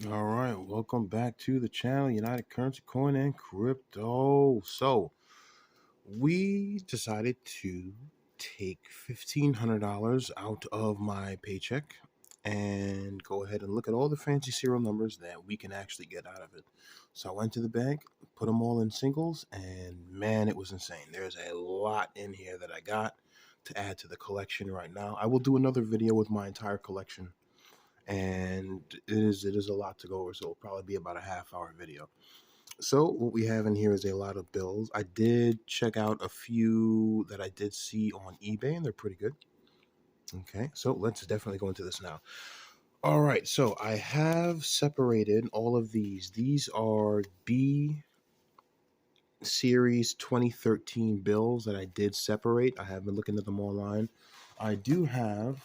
All right, welcome back to the channel, United Currency Coin and Crypto. So, we decided to take $1,500 out of my paycheck and go ahead and look at all the fancy serial numbers that we can actually get out of it. So, I went to the bank, put them all in singles, and man, it was insane. There's a lot in here that I got to add to the collection right now. I will do another video with my entire collection, and it is a lot to go over, so it'll probably be about a half-hour video. So what we have in here is a lot of bills. I did check out a few that I did see on eBay, and they're pretty good. Okay, so let's definitely go into this now. All right, so I have separated all of these. These are B series 2013 bills that I did separate. I have been looking at them online. I do have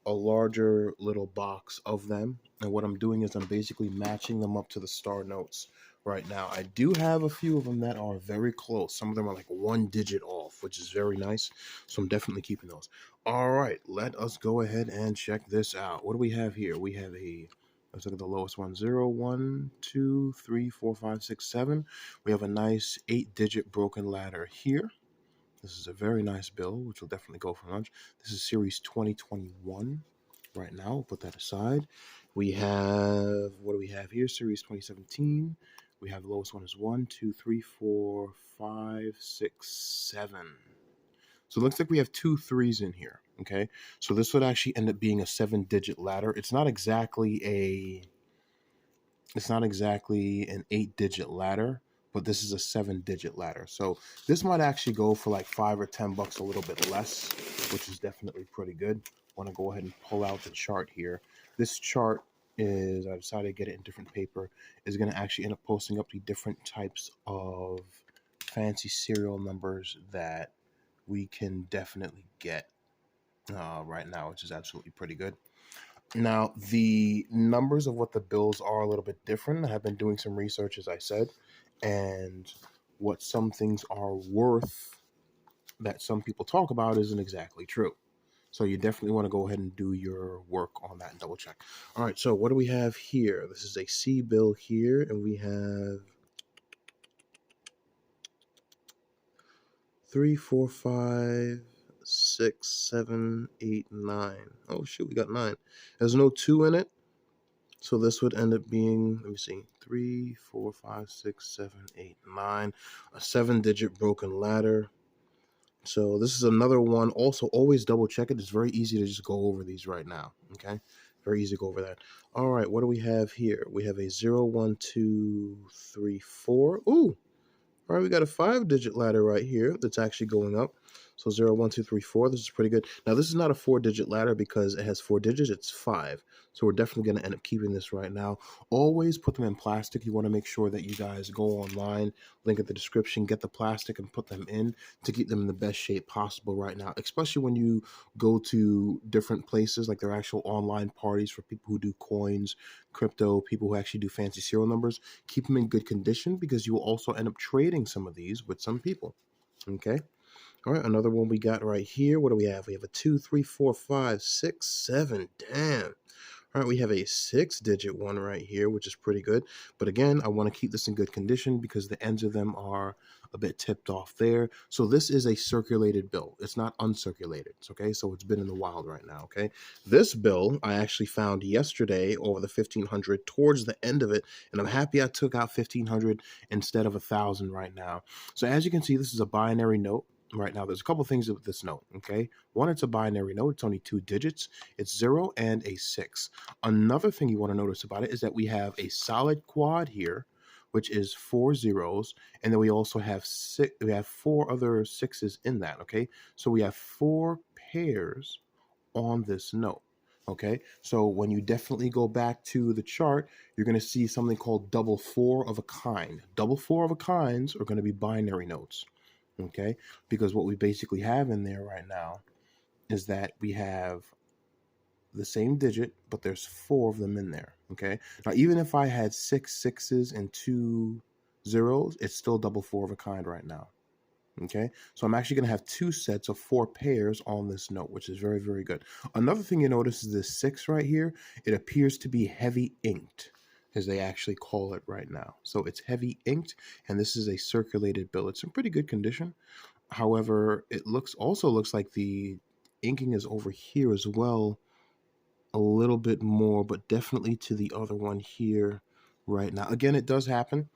a larger little box of them, and what I'm doing is I'm basically matching them up to the star notes right now. I do have a few of them that are very close. Some of them are like one digit off, which is very nice, so I'm definitely keeping those. All right, let us go ahead and check this out. What do we have here? We have a, let's look at the lowest one. 0 1 2 3 4 5 6 7. We have a nice 8-digit broken ladder here. This is a very nice bill, which will definitely go for lunch. This is series 2021. Right now, we'll put that aside. We have, what do we have here? Series 2017. We have the lowest one is 1, 2, 3, 4, 5, 6, 7. So it looks like we have 2 threes in here. Okay. So this would actually end up being a 7-digit ladder. It's not exactly an 8-digit ladder, but this is a 7-digit ladder. So this might actually go for like $5 or $10, a little bit less, which is definitely pretty good. I want to go ahead and pull out the chart here. This chart is, I decided to get it in different paper, is going to actually end up posting up the different types of fancy serial numbers that we can definitely get right now, which is absolutely pretty good. Now, the numbers of what the bills are a little bit different. I have been doing some research, as I said, and what some things are worth that some people talk about isn't exactly true. So you definitely want to go ahead and do your work on that and double check. All right, so what do we have here? This is a C bill here, and we have 3, 4, 5, 6, 7, 8, 9. Oh shoot, we got 9. There's no 2 in it. So this would end up being, let me see, 3, 4, 5, 6, 7, 8, 9, a 7-digit broken ladder. So this is another one. Also, always double check it. It's very easy to just go over these right now. Okay, very easy to go over that. All right, what do we have here? We have a 0, 1, 2, 3, 4. Ooh, all right, we got a 5-digit ladder right here that's actually going up. So 0, 1, 2, 3, 4. This is pretty good. Now, this is not a 4-digit ladder because it has 4 digits. It's 5. So we're definitely going to end up keeping this right now. Always put them in plastic. You want to make sure that you guys go online, link in the description, get the plastic and put them in to keep them in the best shape possible right now, especially when you go to different places, like their actual online parties for people who do coins, crypto, people who actually do fancy serial numbers. Keep them in good condition because you will also end up trading some of these with some people. Okay. All right, another one we got right here. What do we have? We have a 2, 3, 4, 5, 6, 7. Damn. All right, we have a 6-digit one right here, which is pretty good. But again, I want to keep this in good condition because the ends of them are a bit tipped off there. So this is a circulated bill. It's not uncirculated, okay? So it's been in the wild right now, okay? This bill I actually found yesterday over the 1,500 towards the end of it, and I'm happy I took out 1,500 instead of 1,000 right now. So as you can see, this is a binary note. Right now, there's a couple things with this note, okay? One, it's a binary note. It's only 2 digits. It's 0 and a 6. Another thing you want to notice about it is that we have a solid quad here, which is 4 zeros, and then we also have 4 other 6s in that, okay? So we have 4 pairs on this note. Okay, so when you definitely go back to the chart, you're going to see something called double 4 of a kind. Double 4 of a kinds are going to be binary notes. Okay, because what we basically have in there right now is that we have the same digit, but there's 4 of them in there. Okay, now even if I had 6 sixes and 2 zeros, it's still double 4 of a kind right now. Okay, so I'm actually going to have 2 sets of 4 pairs on this note, which is very, very good. Another thing you notice is this 6 right here. It appears to be heavy inked. as they actually call it right now. So it's heavy inked, and this is a circulated bill. It's in pretty good condition. However, it also looks like the inking is over here as well, a little bit more, but definitely to the other one here right now. Again, it does happen.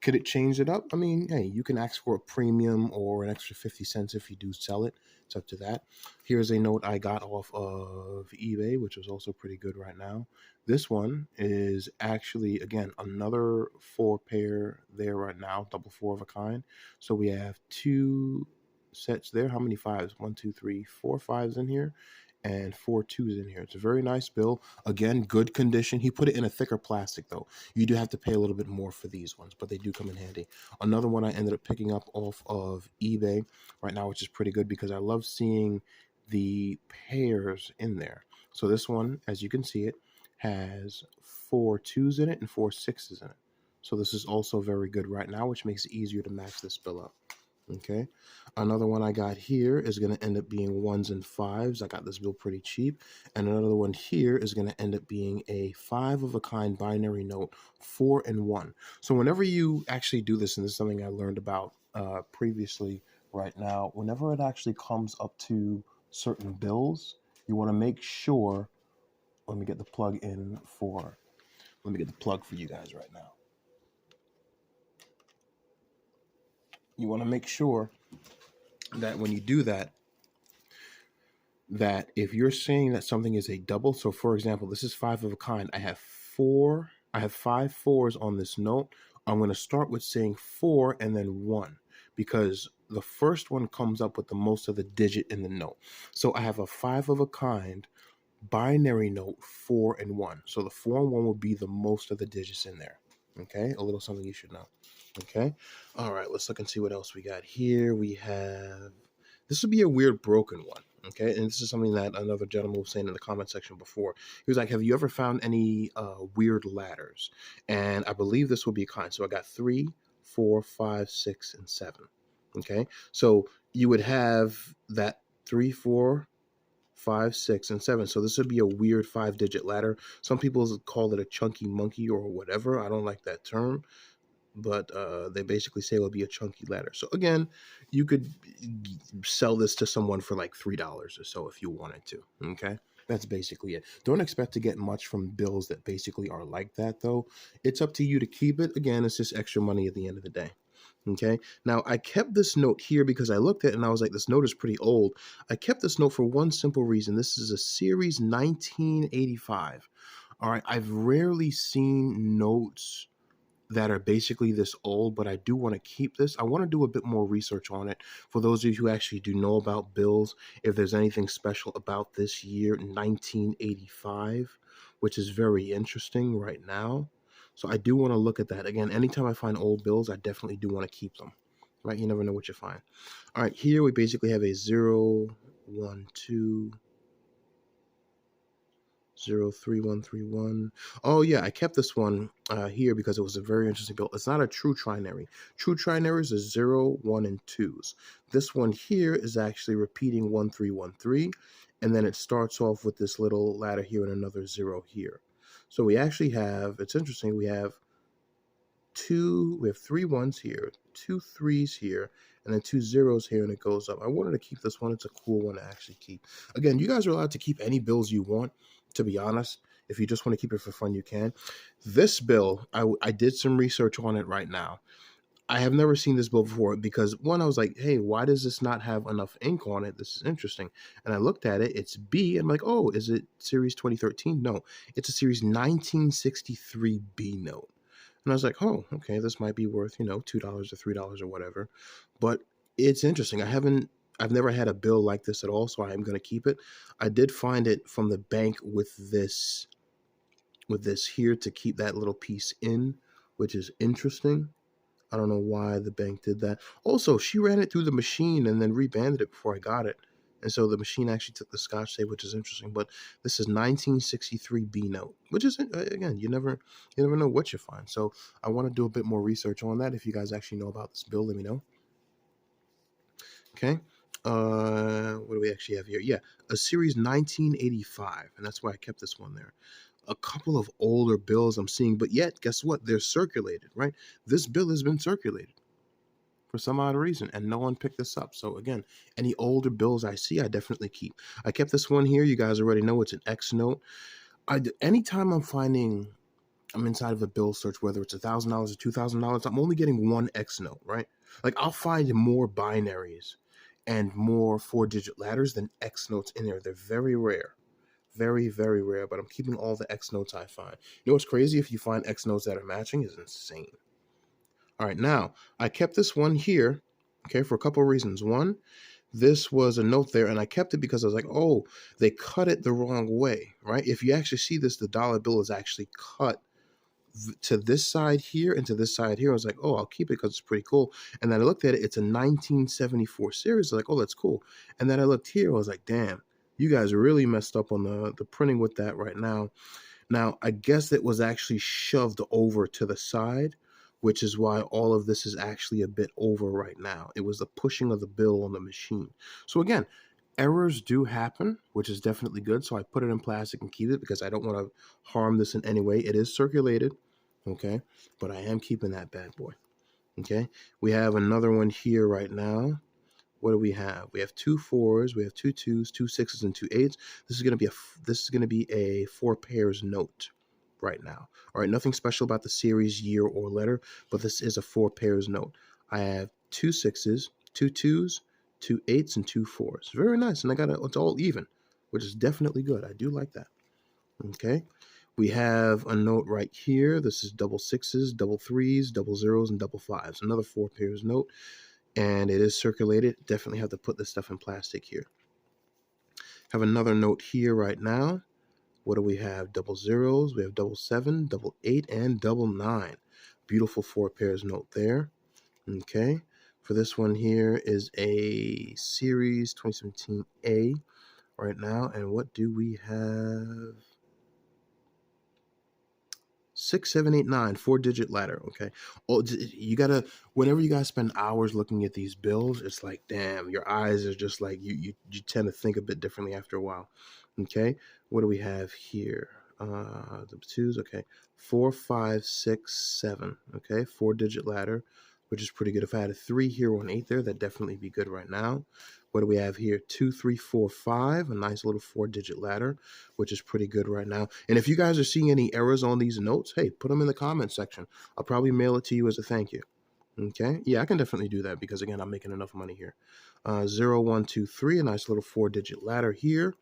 Could it change it up? I mean, hey, you can ask for a premium or an extra 50 cents if you do sell it. It's up to that. Here's a note I got off of eBay, which is also pretty good right now. This one is actually, again, another 4-pair there right now, double 4 of a kind. So we have 2 sets there. How many fives? 1, 2, 3, 4 fives in here, and 4 twos in here. It's a very nice bill. Again, good condition. He put it in a thicker plastic though. You do have to pay a little bit more for these ones, but they do come in handy. Another one I ended up picking up off of eBay right now, which is pretty good because I love seeing the pairs in there. So this one, as you can see, it has 4 twos in it and 4 sixes in it. So this is also very good right now, which makes it easier to match this bill up. Okay, another one I got here is going to end up being 1s and 5s. I got this bill pretty cheap. And another one here is going to end up being a 5 of a kind binary note, 4 and 1. So whenever you actually do this, and this is something I learned about previously right now, whenever it actually comes up to certain bills, you want to make sure, let me get the plug for you guys right now. You want to make sure that when you do that, that if you're saying that something is a double, so for example, this is 5 of a kind. I have 5 fours on this note. I'm going to start with saying 4 and then 1 because the first one comes up with the most of the digit in the note. So I have a 5 of a kind binary note, 4 and 1. So the 4 and 1 will be the most of the digits in there. Okay, a little something you should know. Okay, all right, let's look and see what else we got here. We have, this would be a weird broken one. Okay, and this is something that another gentleman was saying in the comment section before. He was like, have you ever found any weird ladders? And I believe this will be a kind. So I got 3, 4, 5, 6, and 7. Okay, so you would have that 3, 4, 5, 6, and 7. So this would be a weird 5-digit ladder. Some people call it a chunky monkey or whatever. I don't like that term, but they basically say it will be a chunky ladder. So again, you could sell this to someone for like $3 or so if you wanted to. Okay, that's basically it. Don't expect to get much from bills that basically are like that, though. It's up to you to keep it. Again, it's just extra money at the end of the day. Okay, now I kept this note here because I looked at it and I was like, this note is pretty old. I kept this note for one simple reason. This is a series 1985. All right, I've rarely seen notes that are basically this old, but I do want to keep this. I want to do a bit more research on it for those of you who actually do know about bills. If there's anything special about this year, 1985, which is very interesting right now. So I do want to look at that. Again, anytime I find old bills, I definitely do want to keep them. Right? You never know what you find. All right, here we basically have a 0, 1, 2, 03131. Oh yeah, I kept this one here because it was a very interesting build. It's not a true trinary. True trinaries is 0, 1, and 2s. This one here is actually repeating 1313, and then it starts off with this little ladder here and another 0 here. So we actually have, it's interesting, we have 3 1s here, 2 3s here, and then 2 zeros here, and it goes up. I wanted to keep this one. It's a cool one to actually keep. Again, you guys are allowed to keep any bills you want, to be honest. If you just want to keep it for fun, you can. This bill, I did some research on it right now. I have never seen this bill before because, one, I was like, hey, why does this not have enough ink on it? This is interesting. And I looked at it. It's B. I'm like, oh, is it series 2013? No, it's a series 1963 B note. And I was like, oh, okay, this might be worth, $2 or $3 or whatever. But it's interesting. I've never had a bill like this at all, so I am going to keep it. I did find it from the bank with this here to keep that little piece in, which is interesting. I don't know why the bank did that. Also, she ran it through the machine and then rebanded it before I got it. And so the machine actually took the scotch tape, which is interesting. But this is 1963 B note, which is, again, you never know what you find. So I want to do a bit more research on that. If you guys actually know about this bill, let me know. Okay. What do we actually have here? Yeah, a series 1985, and that's why I kept this one there. a couple of older bills I'm seeing, but yet, guess what? They're circulated, right? This bill has been circulated for some odd reason, and no one picked this up. So again, any older bills I see, I definitely keep. I kept this one here. You guys already know it's an X note. Anytime I'm inside of a bill search, whether it's $1,000 or $2,000, I'm only getting one X note, right? Like I'll find more binaries and more 4-digit ladders than X notes in there. They're very rare. Very, very rare, but I'm keeping all the X notes I find. You know what's crazy? If you find X notes that are matching, is insane. All right, now I kept this one here, okay, for a couple of reasons. One, this was a note there, and I kept it because I was like, oh, they cut it the wrong way, right? If you actually see this, the dollar bill is actually cut to this side here and to this side here. I was like, oh, I'll keep it because it's pretty cool. And then I looked at it, it's a 1974 series. I was like, oh, that's cool. And then I looked here, I was like, damn, you guys really messed up on the printing with that right now. Now, I guess it was actually shoved over to the side, which is why all of this is actually a bit over right now. It was the pushing of the bill on the machine. So again, errors do happen, which is definitely good. So I put it in plastic and keep it because I don't want to harm this in any way. It is circulated, okay? But I am keeping that bad boy, okay? We have another one here right now. What do we have? We have 2 4s, we have 2 2s, 2 6s, and 2 8s. This is going to be a 4 pairs note right now. All right, nothing special about the series, year, or letter, but this is a 4 pairs note. I have 2 6s, 2 2s, 2 8s, and 2 4s. Very nice, and it's all even, which is definitely good. I do like that. Okay, we have a note right here. This is double 6s, double 3s, double 0s, and double 5s. Another 4 pairs note. And it is circulated. Definitely have to put this stuff in plastic here. Have another note here right now. What do we have? Double 0s. We have double 7, double 8, and double 9. Beautiful 4 pairs note there. Okay. For this one here is a series 2017A right now. And what do we have? 6, 7, 8, 9, 4-digit ladder. Okay. Oh, you gotta. Whenever you guys spend hours looking at these bills, it's like, damn, your eyes are just like you tend to think a bit differently after a while. Okay. What do we have here? The 2s. Okay. 4, 5, 6, 7. Okay. 4-digit ladder, which is pretty good. If I had a 3 here or an 8 there, that'd definitely be good right now. What do we have here? 2, 3, 4, 5. A nice little 4-digit ladder, which is pretty good right now. And if you guys are seeing any errors on these notes, hey, put them in the comment section. I'll probably mail it to you as a thank you. Okay? Yeah, I can definitely do that because, again, I'm making enough money here. 0, 1, 2, 3. A nice little 4-digit ladder here,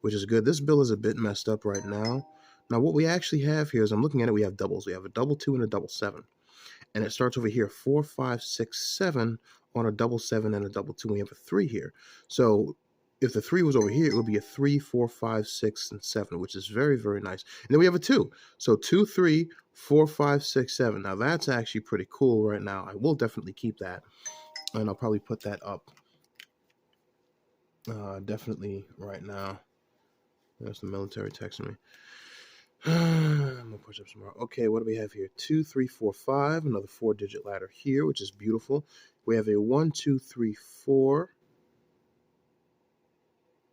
which is good. This bill is a bit messed up right now. Now, what we actually have here is I'm looking at it. We have doubles. We have a double 2 and a double 7. And it starts over here, 4, 5, 6, 7 on a double 7 and a double 2. We have a 3 here. So if the 3 was over here, it would be a 3, 4, 5, 6, and 7, which is very, very nice. And then we have a 2. So 2, 3, 4, 5, 6, 7. Now that's actually pretty cool right now. I will definitely keep that. And I'll probably put that up definitely right now. There's the military texting me. I'm gonna push up some more. Okay, what do we have here? 2, 3, 4, 5. Another 4-digit ladder here, which is beautiful. We have a 1, 2, 3, 4.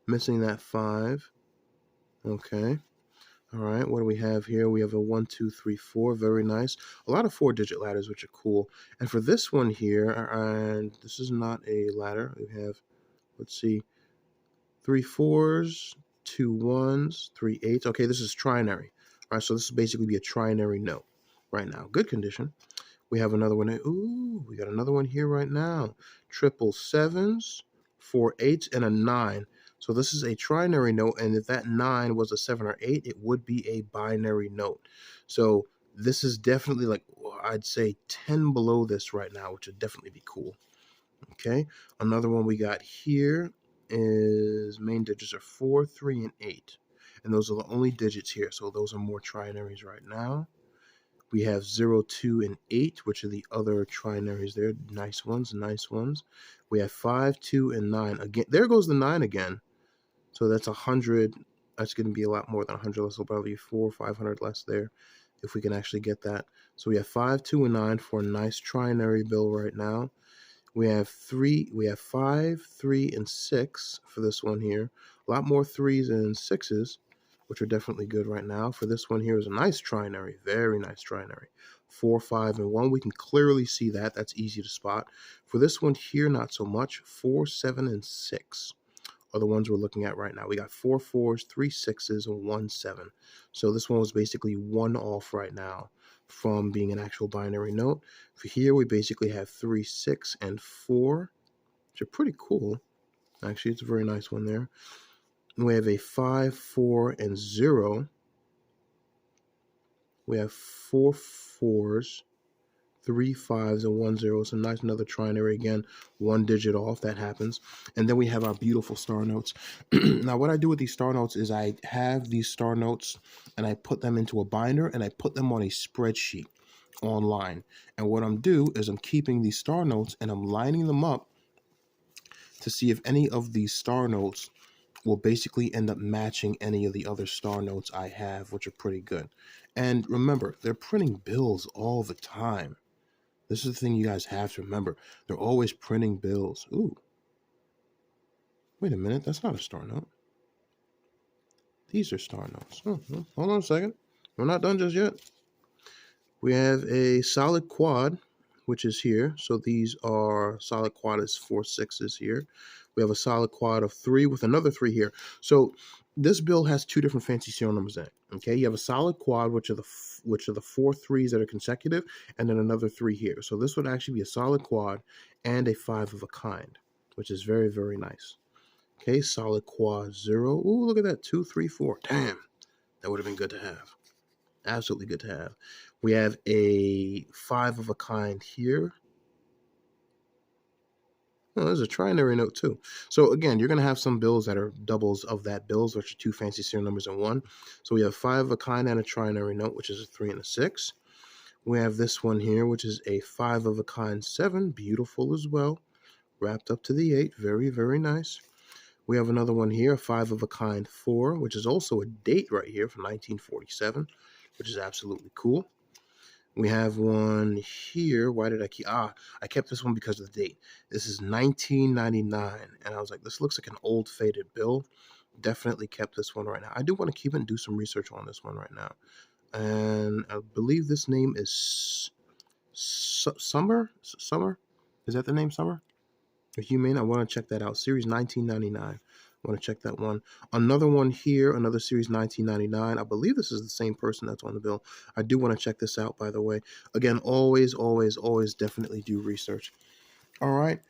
Missing that 5. Okay. All right. What do we have here? We have a 1, 2, 3, 4. Very nice. A lot of 4-digit ladders, which are cool. And for this one here, and this is not a ladder. We have, let's see, 3 4s, 2 1s, 3 8s. Okay, this is trinary. All right, so this will basically be a trinary note right now. Good condition. We have another one. Ooh, we got another one here right now. 777s, 4 8s, and a 9. So this is a trinary note, and if that 9 was a 7 or 8, it would be a binary note. So this is definitely like, I'd say 10 below this right now, which would definitely be cool. Okay, another one we got here is main digits are 4, 3, and 8. And those are the only digits here. So those are more trinaries right now. We have 0, 2, and 8, which are the other trinaries there. Nice ones, nice ones. We have 5, 2, and 9. Again, there goes the 9 again. So that's 100. That's going to be a lot more than 100. So probably 400 or 500 less there if we can actually get that. So we have 5, 2, and 9 for a nice trinary bill right now. We have 5, 3, and 6 for this one here. A lot more 3s and 6s. which are definitely good right now. For this one here is a nice trinary, very nice trinary. 4, 5, and 1. We can clearly see that. That's easy to spot. For this one here, not so much. 4, 7, and 6 are the ones we're looking at right now. We got 4 4s, 3 6s, and 1 7. So this one was basically one off right now from being an actual binary note. For here, we basically have 3 6 and 4, which are pretty cool. Actually, it's a very nice one there. We have a 5 4 and 0. We have 4 4s, 3 5s, and 1 0. So nice, another trinary again, one digit off. That happens. And then we have our beautiful star notes. Now, what I do with these star notes is I have these star notes and I put them into a binder and I put them on a spreadsheet online. And what I'm doing is I'm keeping these star notes and I'm lining them up to see if any of these star notes will basically end up matching any of the other star notes I have, which are pretty good. And remember, they're printing bills all the time. This is the thing you guys have to remember. They're always printing bills. Ooh. Wait a minute. That's not a star note. These are star notes. Oh, hold on a second. We're not done just yet. We have a solid quad, which is here. So these are solid quad is 4 6s here. We have a solid quad of 3 with another 3 here. So this bill has 2 different fancy serial numbers in it. Okay, you have a solid quad, which are the 4 3s that are consecutive, and then another 3 here. So this would actually be a solid quad and a 5 of a kind, which is very, very nice. Okay, solid quad 0. Ooh, look at that, 2 3 4. Damn, that would have been good to have. Absolutely good to have. We have a 5 of a kind here. Oh, there's a trinary note too. So again, you're going to have some bills that are doubles of that bills, which are 2 fancy serial numbers in one. So we have 5 of a kind and a trinary note, which is a 3 and a 6. We have this one here, which is a 5 of a kind 7, beautiful as well, wrapped up to the 8, very, very nice. We have another one here, a 5 of a kind 4, which is also a date right here from 1947, which is absolutely cool. We have one here. Why did I keep? I kept this one because of the date. This is 1999. And I was like, this looks like an old faded bill. Definitely kept this one right now. I do want to keep it and do some research on this one right now. And I believe this name is Summer? Summer? Is that the name, Summer? If you mean, I want to check that out. Series 1999. I want to check that one. Another one here, another series 1999. I believe this is the same person that's on the bill. I do want to check this out, by the way. Again, always, always, always definitely do research. All right.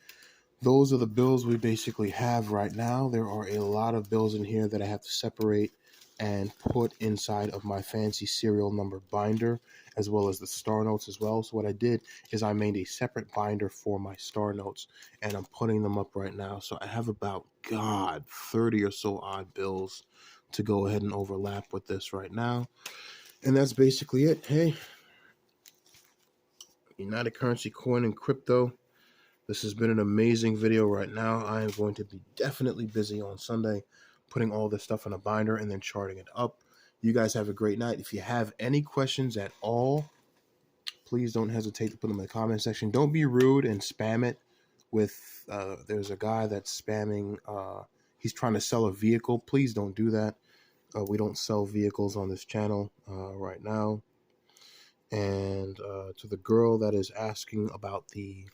Those are the bills we basically have right now. There are a lot of bills in here that I have to separate and put inside of my fancy serial number binder, as well as the star notes as well. So what I did is I made a separate binder for my star notes, and I'm putting them up right now. So I have about, 30 or so odd bills to go ahead and overlap with this right now. And that's basically it. Hey, United Currency Coin and Crypto. This has been an amazing video right now. I am going to be definitely busy on Sunday putting all this stuff in a binder and then charting it up. You guys have a great night. If you have any questions at all, please don't hesitate to put them in the comment section. Don't be rude and spam it with, there's a guy that's spamming, he's trying to sell a vehicle. Please don't do that. We don't sell vehicles on this channel right now. And to the girl that is asking about the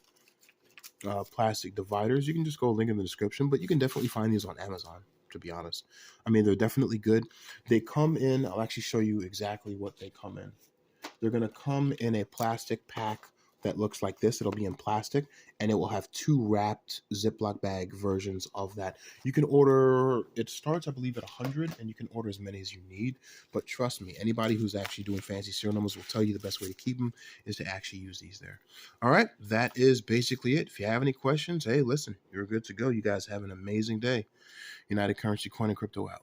plastic dividers, you can just go link in the description, but you can definitely find these on Amazon, to be honest. I mean, they're definitely good. They come in, I'll actually show you exactly what they come in. They're going to come in a plastic pack that looks like this. It'll be in plastic, and it will have 2 wrapped Ziploc bag versions of that. You can order, it starts, I believe, at 100, and you can order as many as you need. But trust me, anybody who's actually doing fancy serial numbers will tell you the best way to keep them is to actually use these there. All right, that is basically it. If you have any questions, hey, listen, you're good to go. You guys have an amazing day. United Currency Coin and Crypto out.